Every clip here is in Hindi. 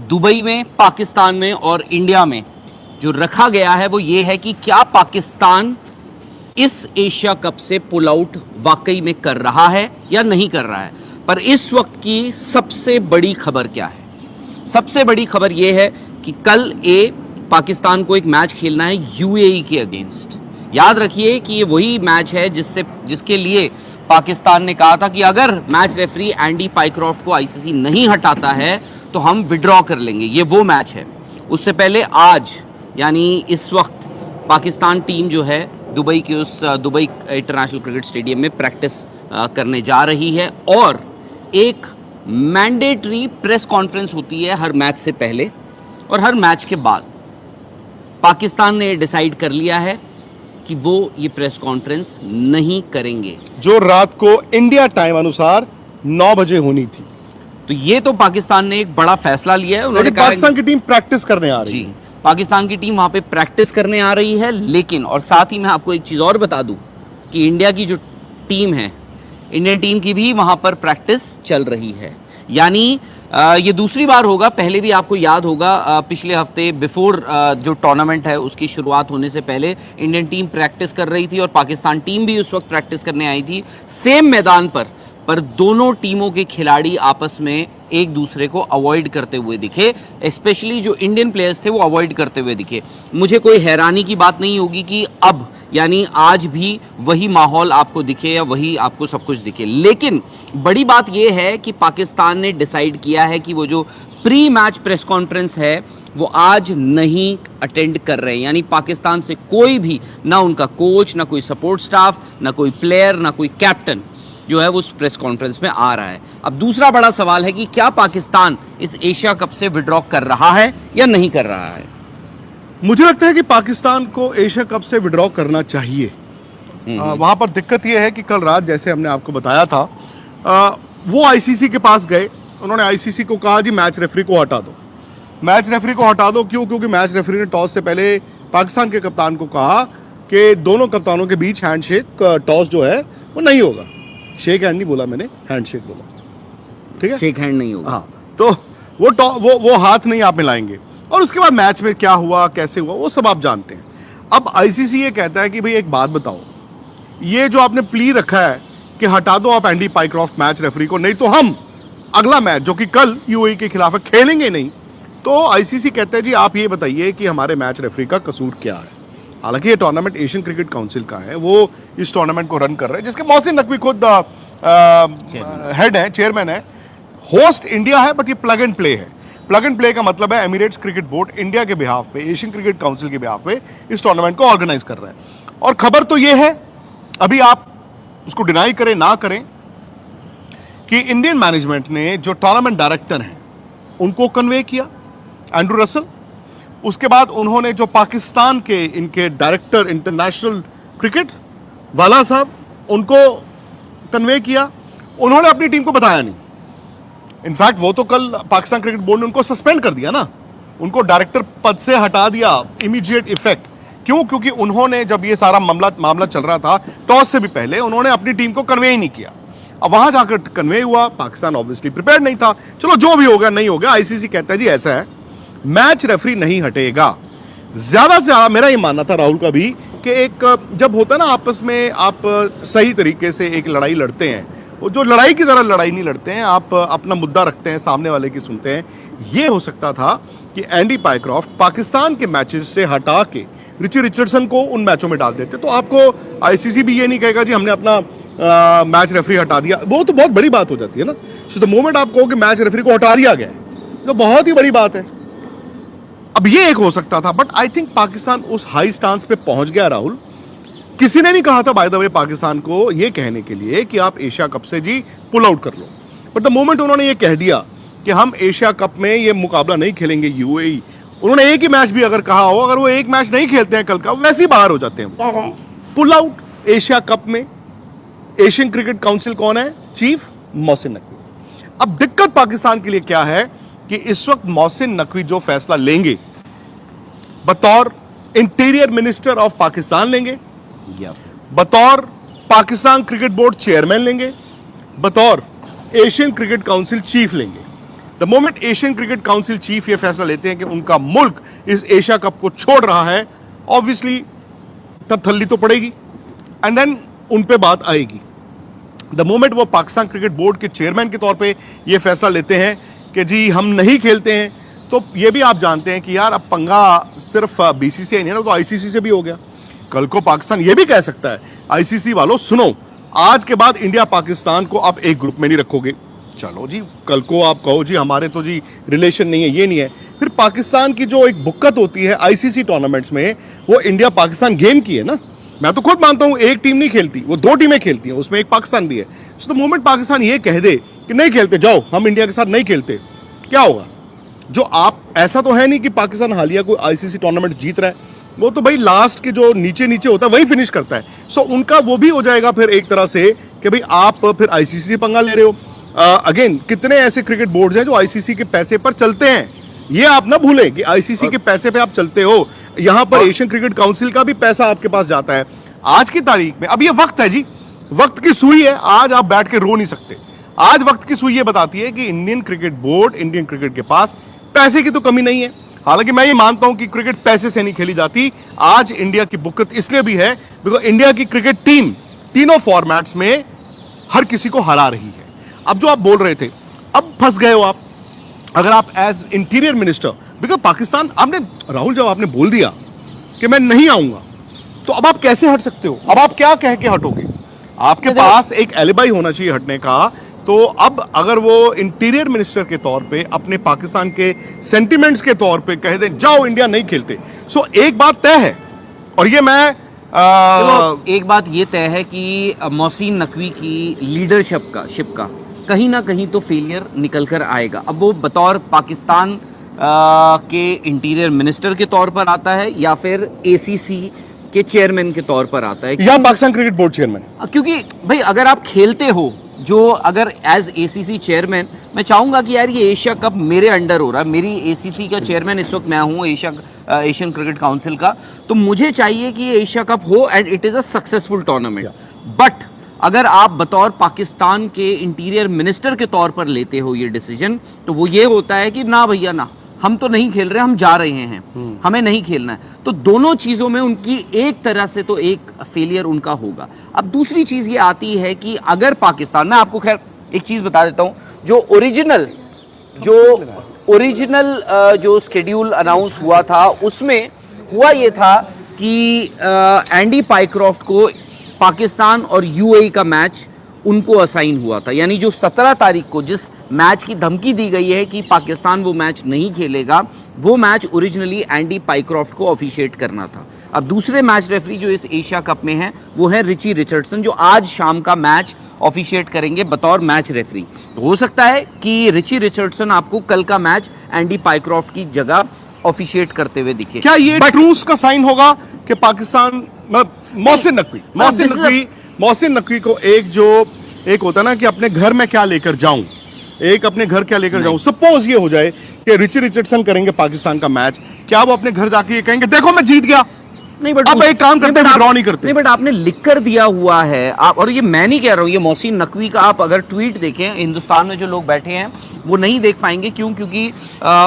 दुबई में, पाकिस्तान में और इंडिया में जो रखा गया है वो ये है कि क्या पाकिस्तान इस एशिया कप से पुल आउट वाकई में कर रहा है या नहीं कर रहा है। पर इस वक्त की सबसे बड़ी खबर क्या है? सबसे बड़ी खबर यह है कि कल पाकिस्तान को एक मैच खेलना है यूएई के अगेंस्ट। याद रखिए कि ये वही मैच है जिसके लिए पाकिस्तान ने कहा था कि अगर मैच रेफरी एंडी पाइक्रॉफ्ट को आईसीसी नहीं हटाता है तो हम विड्रॉ कर लेंगे। ये वो मैच है। उससे पहले आज यानी इस वक्त पाकिस्तान टीम जो है दुबई के उस दुबई इंटरनेशनल क्रिकेट स्टेडियम में प्रैक्टिस करने जा रही है और एक मैंडेटरी प्रेस कॉन्फ्रेंस होती है हर मैच से पहले और हर मैच के बाद। पाकिस्तान ने डिसाइड कर लिया है कि वो ये प्रेस कॉन्फ्रेंस नहीं करेंगे, जो रात को इंडिया टाइम अनुसार 9 बजे होनी थी। तो ये तो पाकिस्तान ने एक बड़ा फैसला लिया है। उन्होंने पाकिस्तान की टीम प्रैक्टिस करने आ रही है। पाकिस्तान की टीम वहां पे प्रैक्टिस करने आ रही है, लेकिन और साथ ही मैं आपको एक चीज और बता दूं कि इंडिया की जो टीम है, इंडियन टीम की भी वहां पर प्रैक्टिस चल रही है। यानी ये दूसरी बार होगा। पहले भी आपको याद होगा पिछले हफ्ते बिफोर जो टूर्नामेंट है उसकी शुरुआत होने से पहले इंडियन टीम प्रैक्टिस कर रही थी और पाकिस्तान टीम भी उस वक्त प्रैक्टिस करने आई थी सेम मैदान पर दोनों टीमों के खिलाड़ी आपस में एक दूसरे को अवॉइड करते हुए दिखे। स्पेशली जो इंडियन प्लेयर्स थे वो अवॉइड करते हुए दिखे। मुझे कोई हैरानी की बात नहीं होगी कि अब यानी आज भी वही माहौल आपको दिखे या वही आपको सब कुछ दिखे। लेकिन बड़ी बात यह है कि पाकिस्तान ने डिसाइड किया है कि वो जो प्री मैच प्रेस कॉन्फ्रेंस है वो आज नहीं अटेंड कर रहे हैं। यानी पाकिस्तान से कोई भी, ना उनका कोच, ना कोई सपोर्ट स्टाफ, ना कोई प्लेयर, ना कोई कैप्टन जो है वो उस प्रेस कॉन्फ्रेंस में आ रहा है। अब दूसरा बड़ा सवाल है कि क्या पाकिस्तान इस एशिया कप से विड्रॉ कर रहा है या नहीं कर रहा है। मुझे लगता है कि पाकिस्तान को एशिया कप से विड्रॉ करना चाहिए। वहां पर दिक्कत यह है कि कल रात जैसे हमने आपको बताया था वो आईसीसी के पास गए। उन्होंने आईसीसी को कहा जी मैच रेफरी को हटा दो। मैच रेफरी को हटा दो क्यों? क्योंकि मैच रेफरी ने टॉस से पहले पाकिस्तान के कप्तान को कहा कि दोनों कप्तानों के बीच हैंडशेक टॉस जो है वो नहीं होगा। शेक हैंड नहीं बोला मैंने, हैंडशेक बोला। ठीक है, शेक हैंड नहीं होगा। हाँ, तो वो हाथ नहीं आप मिलाएंगे। और उसके बाद मैच में क्या हुआ, कैसे हुआ, वो सब आप जानते हैं। अब आईसीसी ये कहता है कि भाई एक बात बताओ, ये जो आपने प्ली रखा है कि हटा दो आप एंडी पाइक्रॉफ्ट मैच रेफरी को, नहीं तो हम अगला मैच जो कि कल यूएई के खिलाफ है खेलेंगे नहीं। तो आईसीसी कहता है जी आप ये बताइए कि हमारे मैच रेफरी का कसूर क्या है। हालांकि ये टूर्नामेंट एशियन क्रिकेट काउंसिल का है, वो इस टूर्नामेंट को रन कर रहे हैं, जिसके मोहसिन नकवी खुद हेड है, चेयरमैन है। होस्ट इंडिया है बट ये प्लग एंड प्ले है। प्लग एंड प्ले का मतलब है एमिरेट्स क्रिकेट बोर्ड इंडिया के बिहाफ पे, एशियन क्रिकेट काउंसिल के बिहाफ पे इस टूर्नामेंट को ऑर्गेनाइज कर रहा है। और खबर तो ये है, अभी आप उसको डिनाई करें ना करें, कि इंडियन मैनेजमेंट ने जो टूर्नामेंट डायरेक्टर हैं उनको कन्वे किया, एंड्रू रसल। उसके बाद उन्होंने जो पाकिस्तान के इनके डायरेक्टर इंटरनेशनल क्रिकेट वाला साहब, उनको कन्वे किया। उन्होंने अपनी टीम को बताया नहीं। इनफैक्ट वो तो कल पाकिस्तान क्रिकेट बोर्ड ने उनको सस्पेंड कर दिया ना, उनको डायरेक्टर पद से हटा दिया इमीडिएट इफेक्ट। क्यों? क्योंकि उन्होंने जब ये सारा मामला चल रहा था टॉस से भी पहले, उन्होंने अपनी टीम को कन्वे ही नहीं किया। अब वहां जाकर कन्वे हुआ, पाकिस्तान ऑब्वियसली प्रिपेयर नहीं था। चलो जो भी होगा नहीं होगा, आईसीसी कहता है जी ऐसा है, मैच रेफरी नहीं हटेगा। ज्यादा से ज्यादा मेरा ये मानना था राहुल का भी कि एक जब होता है ना आपस में, आप सही तरीके से एक लड़ाई लड़ते हैं, वो जो लड़ाई की तरह लड़ाई नहीं लड़ते हैं, आप अपना मुद्दा रखते हैं, सामने वाले की सुनते हैं। ये हो सकता था कि एंडी पाइक्रॉफ्ट पाकिस्तान के मैचेस से हटा के रिची रिचर्डसन को उन मैचों में डाल देते, तो आपको आईसीसी भी ये नहीं कहेगा जी हमने अपना मैच रेफरी हटा दिया। वो तो बहुत बड़ी बात हो जाती है ना। सो द मोमेंट आप कहो कि मैच रेफरी को हटा दिया गया तो बहुत ही बड़ी बात है। अब ये एक हो सकता था, बट आई थिंक पाकिस्तान उस हाई स्टांस पे पहुंच गया राहुल। किसी ने नहीं कहा था बाय द वे पाकिस्तान को ये कहने के लिए कि आप एशिया कप से जी पुल आउट कर लो, बट द मोमेंट उन्होंने ये कह दिया कि हम एशिया कप में ये मुकाबला नहीं खेलेंगे यूएई, उन्होंने एक ही मैच भी अगर कहा हो, अगर वो एक मैच नहीं खेलते हैं कल का, वैसे ही बाहर हो जाते हैं। पुल आउट एशिया कप में एशियन क्रिकेट काउंसिल कौन है? चीफ मोहसिन नकवी। अब दिक्कत पाकिस्तान के लिए क्या है कि इस वक्त मोहसिन नकवी जो फैसला लेंगे बतौर इंटीरियर मिनिस्टर ऑफ पाकिस्तान लेंगे, बतौर पाकिस्तान क्रिकेट बोर्ड चेयरमैन लेंगे, बतौर एशियन क्रिकेट काउंसिल चीफ लेंगे। The moment Asian cricket council chief ये फैसला लेते हैं कि उनका मुल्क इस एशिया कप को छोड़ रहा है, ऑब्वियसली तब थल्ली तो पड़ेगी एंड देन उन पे बात आएगी। द मोमेंट वो पाकिस्तान क्रिकेट बोर्ड के चेयरमैन के तौर पे ये फैसला लेते हैं कि जी हम नहीं खेलते हैं, तो ये भी आप जानते हैं कि यार अब पंगा सिर्फ बीसीसीआई नहीं है ना, तो आईसीसी से भी हो गया। कल को पाकिस्तान ये भी कह सकता है आईसीसी वालों सुनो, आज के बाद इंडिया पाकिस्तान को आप एक ग्रुप में नहीं रखोगे। चलो जी, कल को आप कहो जी हमारे तो जी रिलेशन नहीं है, ये नहीं है, फिर पाकिस्तान की जो एक बुक्कत होती है आईसीसी टूर्नामेंट्स में, वो इंडिया पाकिस्तान गेम की है ना। मैं तो खुद मानता हूं एक टीम नहीं खेलती, वो 2 टीमें खेलती हैं, उसमें एक पाकिस्तान भी है। सो द मोमेंट पाकिस्तान ये कह दे कि नहीं खेलते, जाओ हम इंडिया के साथ नहीं खेलते, क्या होगा? जो आप, ऐसा तो है नहीं कि पाकिस्तान हालिया कोई आईसीसी टूर्नामेंट जीत रहा है, वो तो भाई लास्ट के जो नीचे नीचे होता है वही फिनिश करता है। सो उनका वो भी हो जाएगा फिर एक तरह से कि भाई आप फिर आईसीसी से पंगा ले रहे हो। अगेन कितने ऐसे क्रिकेट बोर्ड्स हैं जो आईसीसी के पैसे पर चलते हैं, ये आप ना भूलें कि आईसीसी के पैसे पे आप चलते हो। यहां पर एशियन क्रिकेट काउंसिल का भी पैसा आपके पास जाता है। आज की तारीख में, अब ये वक्त है जी, वक्त की सुई है, आज आप बैठ के रो नहीं सकते। आज वक्त की सुई ये बताती है कि Indian cricket board, Indian cricket के पास पैसे की तो कमी नहीं है। हालांकि मैं ये मानता हूं कि क्रिकेट पैसे से नहीं खेली जाती। आज इंडिया की बुक्कत इसलिए भी है बिकॉज इंडिया की क्रिकेट टीम तीनों फॉर्मेट्स में हर किसी को हरा रही है। अब जो आप बोल रहे थे, अब फंस गए हो आप। अगर आप as interior minister, because Pakistan, आपने राहुल जब आपने बोल दिया कि मैं नहीं आऊंगा, तो अब आप कैसे हट सकते हो? अब आप क्या कह के हटोगे? आपके पास एक एलिबाई होना चाहिए हटने का। तो अब अगर वो इंटीरियर मिनिस्टर के तौर पे अपने पाकिस्तान के सेंटिमेंट्स के तौर पे कह दें जाओ इंडिया नहीं खेलते, सो एक बात तय है, और ये मैं एक बात ये तय है कि मोहसिन नकवी की लीडरशिप का कहीं ना कहीं तो फेलियर निकल कर आएगा। अब वो बतौर पाकिस्तान के इंटीरियर मिनिस्टर के तौर पर आता है या फिर एसीसी के चेयरमैन के तौर पर आता है, या पाकिस्तान क्रिकेट बोर्ड चेयरमैन। क्योंकि भाई अगर आप खेलते हो, जो अगर एज एसीसी चेयरमैन मैं चाहूंगा कि यार ये एशिया कप मेरे अंडर हो रहा है, मेरी एसीसी का चेयरमैन इस वक्त मैं हूँ एशियन क्रिकेट काउंसिल का, तो मुझे चाहिए कि ये एशिया कप हो and it is a successful tournament. But अगर आप बतौर पाकिस्तान के इंटीरियर मिनिस्टर के तौर पर लेते हो ये डिसीजन, तो वो ये होता है कि ना भैया ना, हम तो नहीं खेल रहे, हम जा रहे हैं, हमें नहीं खेलना है। तो दोनों चीज़ों में उनकी एक तरह से तो एक फेलियर उनका होगा। अब दूसरी चीज़ ये आती है कि अगर पाकिस्तान, मैं आपको खैर एक चीज़ बता देता हूँ, जो ओरिजिनल जो स्केड्यूल अनाउंस हुआ था उसमें हुआ ये था कि एंडी पाइक्रॉफ्ट को पाकिस्तान और यूएई का मैच उनको असाइन हुआ था। यानी जो 17 तारीख को जिस मैच की धमकी दी गई है कि पाकिस्तान वो मैच नहीं खेलेगा, वो मैच ओरिजिनली एंडी पाइक्रॉफ्ट को ऑफिशिएट करना था। अब दूसरे मैच रेफरी जो इस एशिया कप में हैं वो है रिची रिचर्डसन, जो आज शाम का मैच ऑफिशिएट करेंगे बतौर मैच रेफरी। तो हो सकता है कि रिची रिचर्डसन आपको कल का मैच एंडी पाइक्रॉफ्ट की जगह ऑफिशिएट करते हुए दिखे। क्या ये ट्रूस का साइन होगा कि पाकिस्तान, मोहसिन नकवी को एक होता ना कि अपने घर में क्या लेकर जाऊं, अपने घर क्या लेकर जाऊं। सपोज ये हो जाए कि रिची रिचर्डसन करेंगे पाकिस्तान का मैच, क्या वो अपने घर जाके ये कहेंगे देखो मैं जीत गया? नहीं, बट अब एक काम करते हैं, ड्रॉ नहीं करते। नहीं, बट आपने लिख कर दिया हुआ है आप, और ये मैं नहीं कह रहा हूँ, ये मोहसिन नकवी का आप अगर ट्वीट देखें, हिंदुस्तान में जो लोग बैठे हैं वो नहीं देख पाएंगे। क्योंकि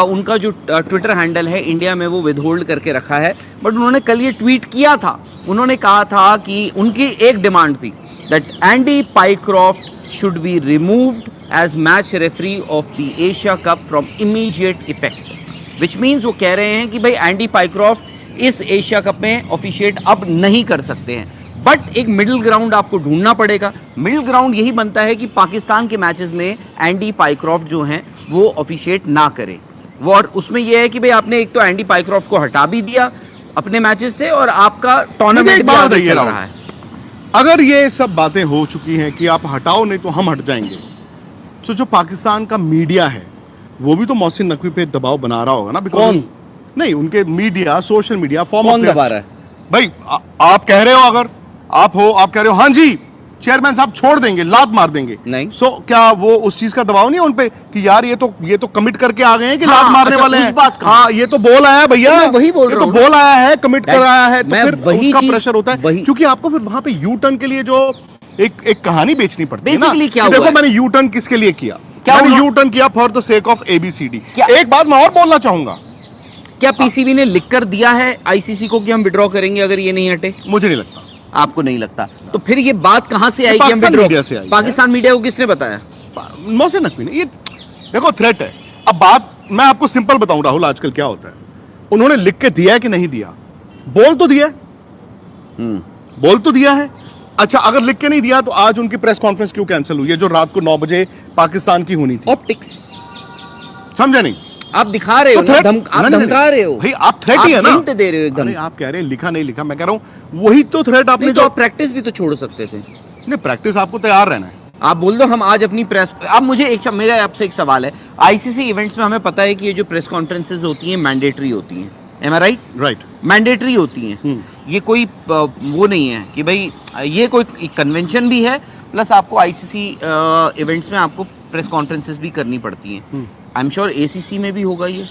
उनका जो ट्विटर हैंडल है इंडिया में वो विदहोल्ड करके रखा है, बट उन्होंने कल ये ट्वीट किया था। उन्होंने कहा था कि उनकी एक डिमांड थी that Andy Pycroft should be removed as match referee of the Asia Cup from immediate effect, which means वो कह रहे हैं कि भाई एंडी पाइक्रॉफ्ट इस एशिया कप में ऑफिशिएट अब नहीं कर सकते हैं। बट एक मिडिल ग्राउंड आपको ढूंढना पड़ेगा। मिडिल ग्राउंड यही बनता है कि पाकिस्तान के मैचेस में एंडी पाइक्रॉफ्ट जो हैं वो ऑफिशिएट ना करें। वो और उसमें यह है कि भाई आपने एक तो एंडी पाइक्रॉफ्ट को हटा भी दिया अपने मैचेस से, और आपका टूर्नामेंट भी आगे चल रहा है। अगर ये सब बातें हो चुकी हैं कि आप हटाओ नहीं तो हम हट जाएंगे, तो जो पाकिस्तान का मीडिया है वो भी तो मोहसिन नकवी पे दबाव बना रहा होगा ना। कौन? नहीं, उनके मीडिया, सोशल मीडिया फॉर्म कौन दबा रहा है भाई? आप कह रहे हो, अगर आप कह रहे हो हाँ जी चेयरमैन साहब छोड़ देंगे, लात मार देंगे, नहीं, सो क्या वो उस चीज का दबाव नहीं है उनपे कि यार ये तो कमिट करके आ गए हैं कि लात मारने वाले हैं? हाँ, ये तो बोल आया है भैया, वही बोल रहा हूं, तो बोल आया है, कमिट कर आया है, तो फिर वही उसका प्रेशर होता है, क्योंकि आपको फिर वहां पे यू टर्न के लिए जो एक कहानी बेचनी पड़ती है ना। क्या देखो मैंने यू टर्न किसके लिए किया, क्या मैंने उन्हों- यू टर्न किया for the sake of ABCD। क्या- एक बात मैं और बोलना चाहूंगा, क्या पीसीबी ने लिखकर दिया है आईसीसी को कि हम विड्रॉ करेंगे अगर ये नहीं हटे? मुझे नहीं लगता। आपको नहीं लगता? तो फिर ये बात कहां से आई कि हम पाकिस्तान withdraw- मीडिया से आई है। पाकिस्तान मीडिया को किसने बताया? मोहसिन नकवी ने, ये देखो थ्रेट है। अब बात मैं आपको सिंपल बताऊं राहुल, आजकल क्या होता है, उन्होंने लिख के दिया है कि नहीं दिया? बोल तो दिया है, बोल तो दिया है। अच्छा, अगर लिख के नहीं दिया तो आज उनकी प्रेस कॉन्फ्रेंस क्यों कैंसिल हुई है जो रात को 9 बजे पाकिस्तान की होनी थी? ऑप्टिक्स। समझा नहीं? आप दिखा रहे हो तो ना, threat- आप नहीं, नहीं, धमका रहे हो भाई, आप थ्रेट ही है ना, hint दे रहे हो एकदम। अरे आप कह रहे हैं लिखा नहीं लिखा, मैं कह रहा हूं वही तो थ्रेट आपने नहीं तो जो आप प्रैक्टिस भी तो छोड़ सकते थे। नहीं, प्रैक्टिस आपको तैयार रहना है। आप बोल दो हम आज अपनी प्रेस। अब मुझे मेरा आपसे एक सवाल है, आईसीसी इवेंट्स में हमें पता है कि ये जो प्रेस कॉन्फ्रेंसेज होती हैं मैंडेटरी होती हैं, एम आई राइट? राइट। मैंडेटरी होती हैं। ये कोई वो नहीं है कि भाई ये कोई कन्वेंशन भी है, प्लस आपको आईसीसी इवेंट्स में आपको प्रेस कॉन्फ्रेंसेस भी करनी पड़ती हैं। आई एम श्योर एसीसी में भी होगा ये,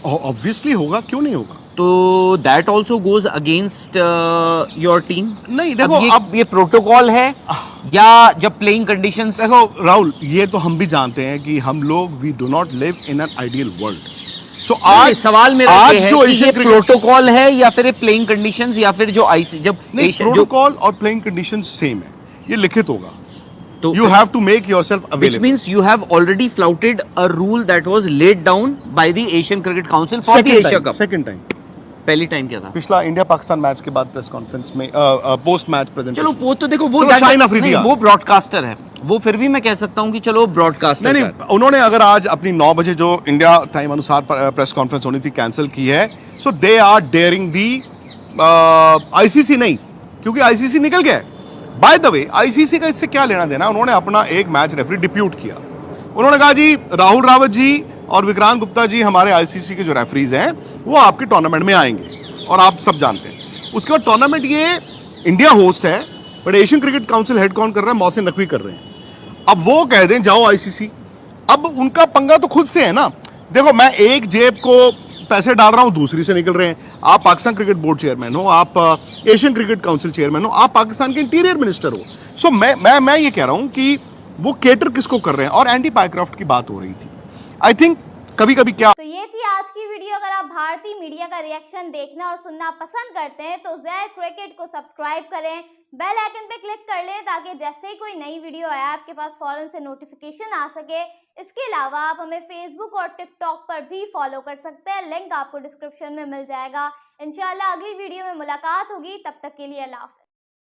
ऑब्वियसली होगा, क्यों नहीं होगा? तो that also goes against your team. नहीं देखो, अब ये प्रोटोकॉल है या जब प्लेइंग कंडीशंस। देखो राहुल, ये तो हम भी जानते हैं कि हम लोग we do not live in an ideal world. So आज सवाल मेरा आज ये है जो कि ये एशियन क्रिकेट, प्रोटोकॉल है या फिर प्लेइंग कंडीशंस या फिर जो आईसी जब नहीं, एशिया- जो प्रोटोकॉल और प्लेइंग कंडीशन सेम है, ये लिखित होगा। तो you have to make yourself which available. means you have already flouted a rule that was laid down by the Asian Cricket Council for the Asia Cup. Second time, पहली टाइम क्या था? पिछला इंडिया पाकिस्तान मैच के बाद प्रेस कॉन्फ्रेंस में पोस्ट मैच प्रेजेंटेशन। चलो वो तो देखो, वो चलो, that- शाहीन अफरीदी नहीं, आ। वो ब्रॉडकास्टर है, वो फिर भी मैं कह सकता हूँ कि चलो ब्रॉडकास्टर नहीं नहीं, उन्होंने अगर आज अपनी 9 बजे जो इंडिया टाइम अनुसार प्रेस कॉन्फ्रेंस होनी थी कैंसिल की है, so they are daring the ICC नहीं, क्योंकि आईसीसी निकल गया है। बाय द वे, आईसीसी का इससे क्या लेना देना? उन्होंने अपना एक मैच रेफरी डिप्यूट किया। उन्होंने कहा जी राहुल रावत जी और विक्रांत गुप्ता जी हमारे आईसीसी के जो रेफरीज हैं वो आपके टूर्नामेंट में आएंगे, और आप सब जानते हैं। उसके बाद टूर्नामेंट ये इंडिया होस्ट है, but Asian cricket council head कौन कर रहा है? मोहसिन नकवी कर रहे हैं। अब वो कह दें जाओ आईसीसी, अब उनका पंगा तो खुद से है ना। देखो, मैं एक जेब को पैसे डाल रहा हूं, दूसरी से निकल रहे हैं। आप पाकिस्तान क्रिकेट बोर्ड चेयरमैन हो, आप एशियन क्रिकेट काउंसिल चेयरमैन हो, आप पाकिस्तान के इंटीरियर मिनिस्टर हो। सो मैं ये कह रहा हूं कि वो केटर किसको कर रहे हैं। और एंडी पायक्राफ्ट की बात हो रही थी, आई थिंक कभी कभी क्या। तो ये थी आज की वीडियो। अगर आप भारतीय मीडिया का रिएक्शन देखना और सुनना पसंद करते हैं तो ज़ेड क्रिकेट को सब्सक्राइब करें, बेल आइकन पे क्लिक कर लें ताकि जैसे ही कोई नई वीडियो आए आपके पास फौरन से नोटिफिकेशन आ सके। इसके अलावा आप हमें फेसबुक और टिकटॉक पर भी फॉलो कर सकते हैं, लिंक आपको डिस्क्रिप्शन में मिल जाएगा। इंशाल्लाह अगली वीडियो में मुलाकात होगी, तब तक के लिए अल्लाह हाफ़िज़।